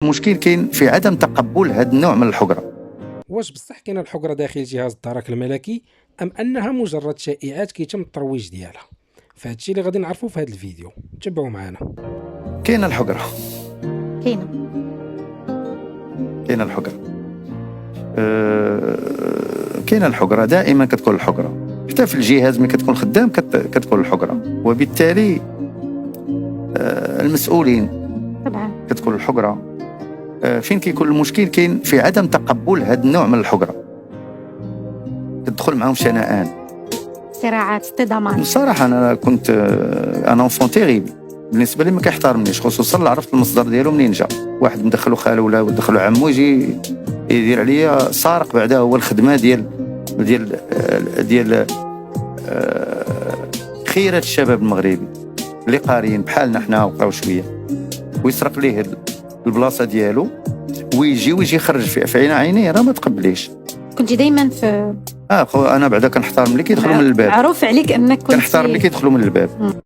المشكل كاين في عدم تقبل هذا النوع من الحجرة. واش بصح كاينه الحجرة داخل جهاز الدرك الملكي أم أنها مجرد شائعات كيتم الترويج ديالها؟ فهاد الشيء اللي غادي نعرفوه في هذا الفيديو، تبعوا معنا. كاينه الحجرة، كاينه. كاينه الحجرة، كاينه الحجرة، دائما كتكون الحجرة، حتى في الجهاز ملي كتكون خدام كتكون الحجرة، وبالتالي المسؤولين طبعا. كتكون الحجرة. فين كيكون المشكل كاين في عدم تقبل هذا النوع من الحجرة، كتدخل معاهم شنآن. صراعات، اصطدامات. بصراحة أنا كنت أنا أنفون تيريبل، بالنسبة لي ما كيحترمنيش، خصوصا عرفت المصدر ديالو منين جا. واحد مدخلو خاله ولا مدخلو عمو يجي يدير عليا سارق، بعدا هو الخدمة ديال خيرة الشباب المغربي اللي قاريين بحالنا حنا وقراو شوية، ويسرق ليه البلاصة ديالو ويجي يخرج في عينيه، راه ما تقبليش. كنتي دائما في انا بعدا كنحترم اللي كيدخلوا من الباب، معروف عليك انك كنت كنحترم اللي كيدخلوا من الباب.